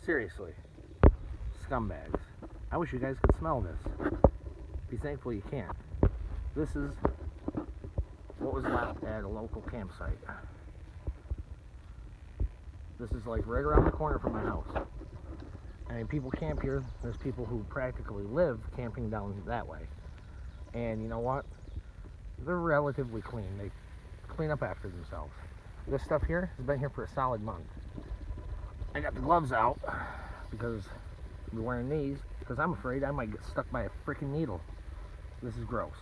Seriously. Scumbags. I wish you guys could smell this. Be thankful you can't. This is what was left at a local campsite. This is like right around the corner from my house. I mean, people camp here. There's people who practically live camping down that way. And you know what? They're relatively clean. They clean up after themselves. This stuff here has been here for a solid month. I got the gloves out because I'm wearing these because I'm afraid I might get stuck by a freaking needle. This is gross.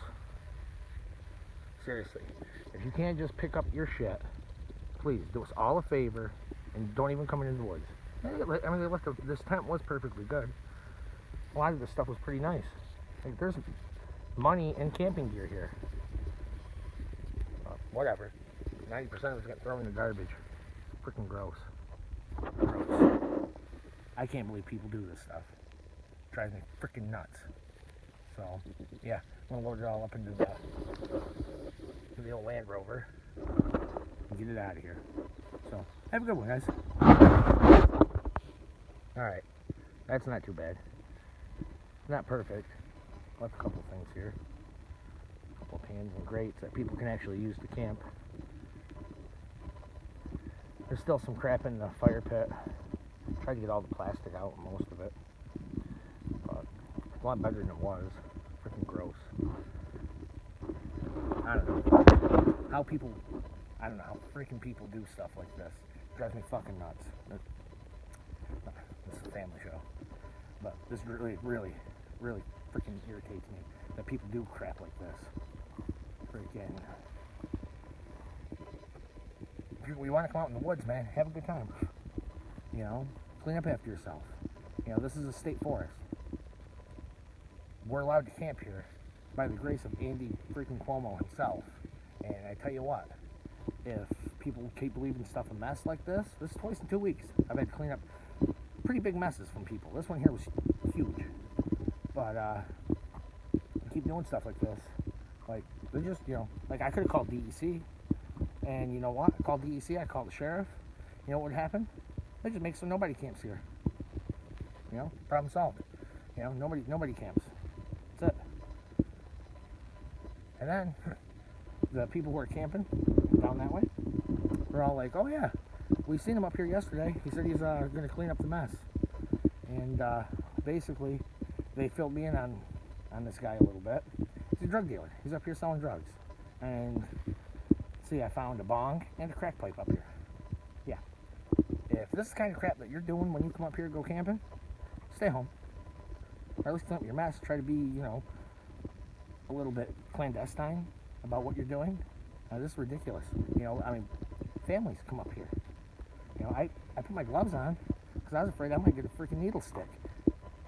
Seriously. If you can't just pick up your shit, please do us all a favor and don't even come into the woods. I mean, they left this tent was perfectly good. A lot of this stuff was pretty nice. Like, there's money and camping gear here. Whatever. 90% of it's got thrown in the garbage. It's freaking gross. Gross. I can't believe people do this stuff. It drives me freaking nuts. So, yeah, I'm gonna load it all up into the old Land Rover and get it out of here. So, have a good one, guys. Alright, that's not too bad. Not perfect. Left a couple things here. A couple of pans and grates that people can actually use to camp. There's still some crap in the fire pit. Tried to get all the plastic out, most of it. But a lot better than it was. Freaking gross. I don't know. I don't know how freaking people do stuff like this. It drives me fucking nuts. This is a family show. But this really, really, really freaking irritates me that people do crap like this. Freaking. If you want to come out in the woods, man, have a good time. You know, clean up after yourself. You know, this is a state forest. We're allowed to camp here by the grace of Andy freaking Cuomo himself. And I tell you what, if people keep leaving stuff a mess like this is twice in 2 weeks. I've had to clean up pretty big messes from people. This one here was huge. But, keep doing stuff like this. Like, they're just, you know, like I could have called DEC. And you know what? I called DEC, I called the sheriff. You know what would happen? They just make so nobody camps here. You know, problem solved. You know, nobody camps. That's it. And then the people who are camping down that way, they're all like, "Oh yeah, we seen him up here yesterday. He said he's going to clean up the mess." And basically, they filled me in on this guy a little bit. He's a drug dealer. He's up here selling drugs. And see, I found a bong and a crack pipe up here. Yeah. If this is the kind of crap that you're doing when you come up here to go camping, stay home. Or at least clean up your mess. Try to be, you know, a little bit clandestine about what you're doing. This is ridiculous. You know, I mean, families come up here. You know, I put my gloves on because I was afraid I might get a freaking needle stick.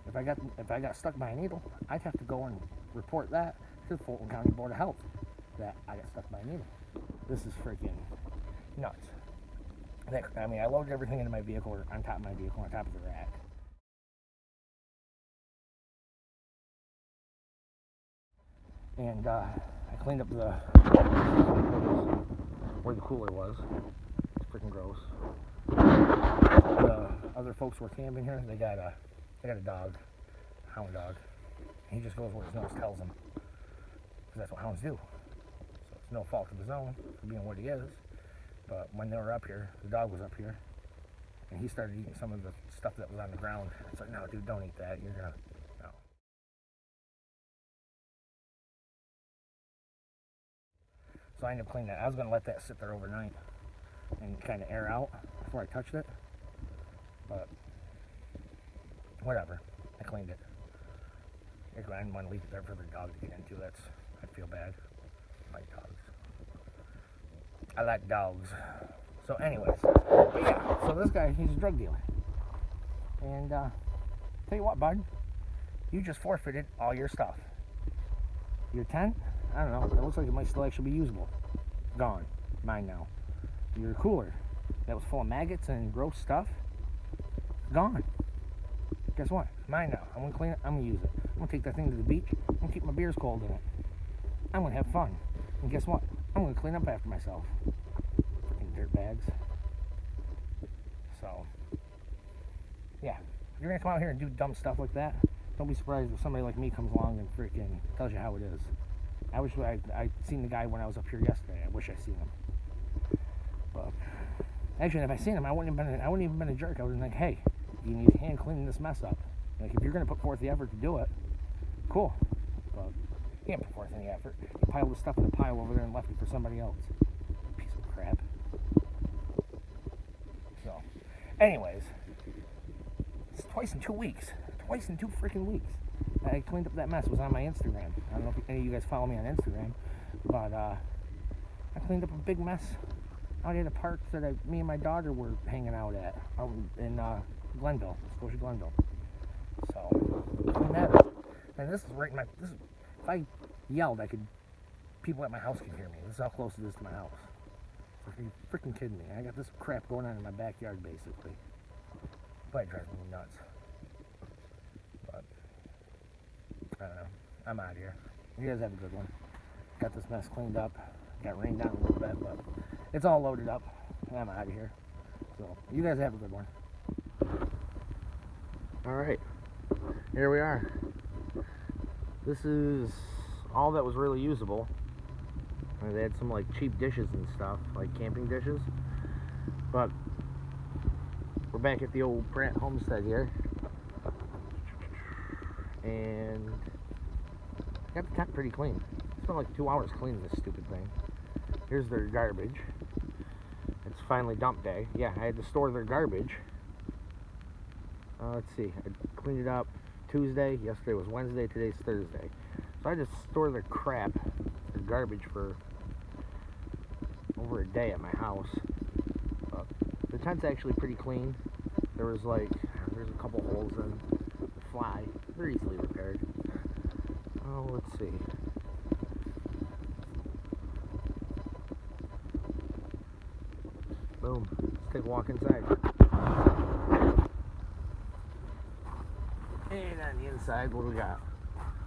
If I got stuck by a needle, I'd have to go and report that to the Fulton County Board of Health that I got stuck by a needle. This is freaking nuts. I mean, I loaded everything into my vehicle, or on top of my vehicle, on top of the rack. And I cleaned up where the cooler was. It's freaking gross. The other folks who are camping here, they got a dog, a hound dog. He just goes where his nose tells him, because that's what hounds do. So it's no fault of his own for being what he is. But when they were up here, the dog was up here, and he started eating some of the stuff that was on the ground. It's like, no, dude, don't eat that. You're gonna, no. So I ended up cleaning that. I was gonna let that sit there overnight and kind of air out before I touched it, but whatever. I cleaned it. I didn't want to leave it there for the dog to get into. I'd feel bad. I like dogs. I like dogs. So anyways, but yeah, so this guy, he's a drug dealer. And tell you what, bud, you just forfeited all your stuff. Your tent, I don't know, it looks like it might still actually be usable. Gone. Mine now. Your cooler, that was full of maggots and gross stuff, gone. Guess what? Mine now. I'm gonna clean it, I'm gonna use it. I'm gonna take that thing to the beach, I'm gonna keep my beers cold in it. I'm gonna have fun. And guess what? I'm gonna clean up after myself. Freaking dirtbags. So, yeah, if you're gonna come out here and do dumb stuff like that, don't be surprised if somebody like me comes along and freaking tells you how it is. I wish I seen the guy when I was up here yesterday. I wish I seen him. But actually, if I seen him, I wouldn't even been a jerk. I was like, hey, you need a hand cleaning this mess up. Like, if you're gonna put forth the effort to do it, cool. But you can't put forth any effort. You piled the stuff in a pile over there and left it for somebody else. Piece of crap. So, anyways, it's twice in 2 weeks. Twice in 2 freaking weeks. I cleaned up that mess. It was on my Instagram. I don't know if any of you guys follow me on Instagram, but I cleaned up a big mess out at a park that me and my daughter were hanging out at in Glenville, Scotia Glenville. So, clean that up. And this is right in my. If I yelled, people at my house could hear me. This is how close it is to my house. Are you freaking kidding me? I got this crap going on in my backyard, basically. But it drives me nuts. But I don't know. I'm out of here. You guys have a good one. Got this mess cleaned up. Got rained down a little bit, but it's all loaded up. I'm out of here. So you guys have a good one. All right. Here we are. This is all that was really usable. They had some like cheap dishes and stuff, like camping dishes. But we're back at the old Pratt homestead here. And got the tent pretty clean. Spent like 2 hours cleaning this stupid thing. Here's their garbage. It's finally dump day. Yeah, I had to store their garbage. Let's see. I cleaned it up Tuesday. Yesterday was Wednesday. Today's Thursday. So I just store their crap, their garbage for over a day at my house. The tent's actually pretty clean. There's a couple holes in the fly. They're easily repaired. Oh, let's see. Boom. Let's take a walk inside. And on the inside, what do we got?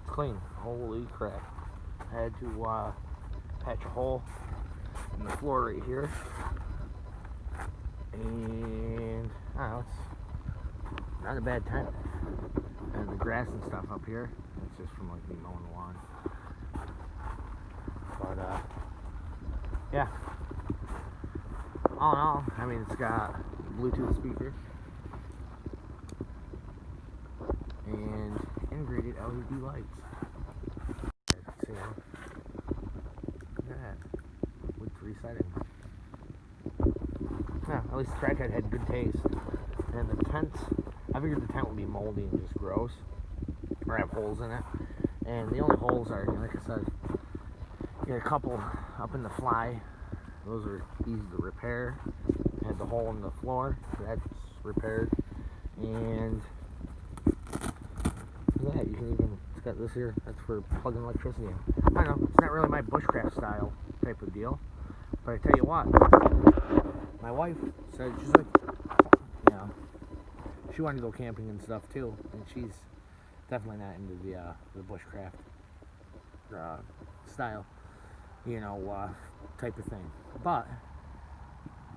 It's clean. Holy crap. I had to patch a hole in the floor right here. And I don't know, it's not a bad tent. And the grass and stuff up here, it's just from like me mowing the lawn. But yeah. All in all, I mean, it's got a Bluetooth speaker and integrated LED lights. See, look at that, with 3 settings. Yeah, at least the crackhead had good taste. And the tent, I figured the tent would be moldy and just gross, or have holes in it. And the only holes are, like I said, you got a couple up in the fly. Those are easy to repair. Had the hole in the floor, that's repaired. And yeah, you can even, it's got this here, that's for plugging electricity in. I don't know, it's not really my bushcraft style type of deal. But I tell you what, my wife said, she's like, you know, she wanted to go camping and stuff too, and she's definitely not into the bushcraft style, you know, type of thing. But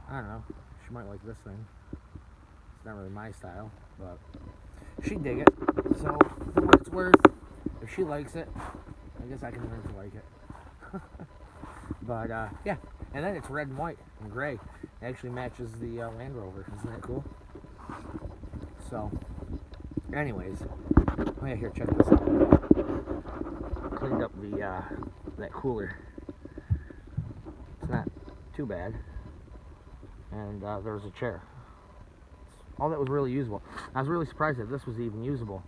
I don't know, she might like this thing. It's not really my style, but she dig it. So for what it's worth, if she likes it, I guess I can learn to like it. But yeah, and then it's red and white and gray. It actually matches the Land Rover. Isn't that cool? So, anyways, oh yeah, here, check this out. Cleaned up the that cooler. It's not too bad. And there was a chair. All that was really usable. I was really surprised that this was even usable.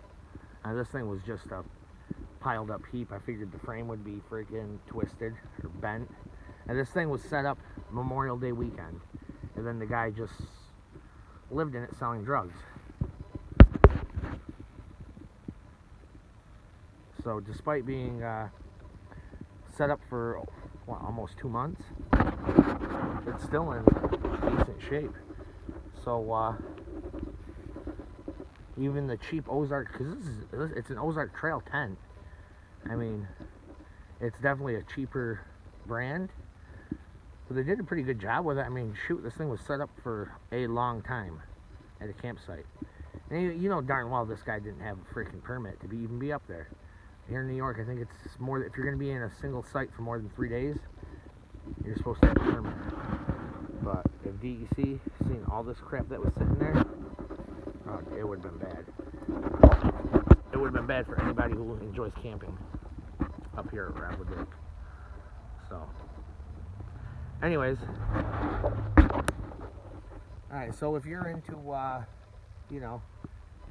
This thing was just a piled up heap. I figured the frame would be freaking twisted or bent. And this thing was set up Memorial Day weekend. And then the guy just lived in it selling drugs. So despite being set up for what, almost 2 months, it's still in decent shape. So even the cheap Ozark, because it's an Ozark Trail tent. I mean, it's definitely a cheaper brand. But they did a pretty good job with it. I mean, shoot, this thing was set up for a long time at a campsite. And you know darn well this guy didn't have a freaking permit to even be up there. Here in New York, I think it's more, if you're going to be in a single site for more than 3 days, you're supposed to have a permit. But if DEC seen all this crap that was sitting there, it would have been bad. It would have been bad for anybody who enjoys camping up here around the lake. So, anyways, alright, so if you're into, you know,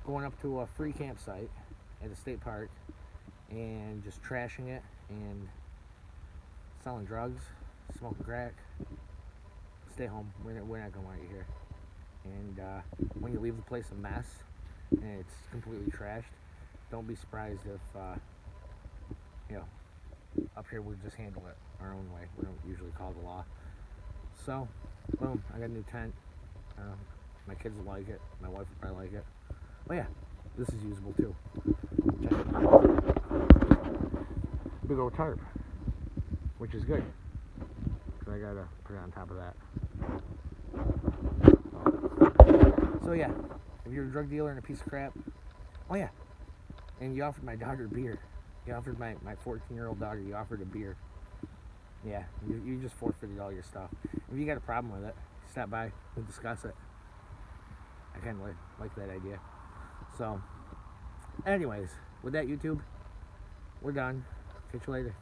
going up to a free campsite at a state park and just trashing it and selling drugs, smoking crack, stay home. We're not going to want you here. And when you leave the place a mess and it's completely trashed, don't be surprised if, you know, up here we just handle it our own way. We don't usually call the law. So, boom, I got a new tent. My kids will like it. My wife will probably like it. Oh yeah, this is usable too. Check it out. Big old tarp, which is good. Because I gotta put it on top of that. So yeah, if you're a drug dealer and a piece of crap, oh yeah, and you offered my daughter beer. You offered my 14-year-old daughter, you offered a beer. Yeah, you just forfeited all your stuff. If you got a problem with it, stop by, we'll discuss it. I kind of like that idea. So, anyways, with that, YouTube, we're done. Catch you later.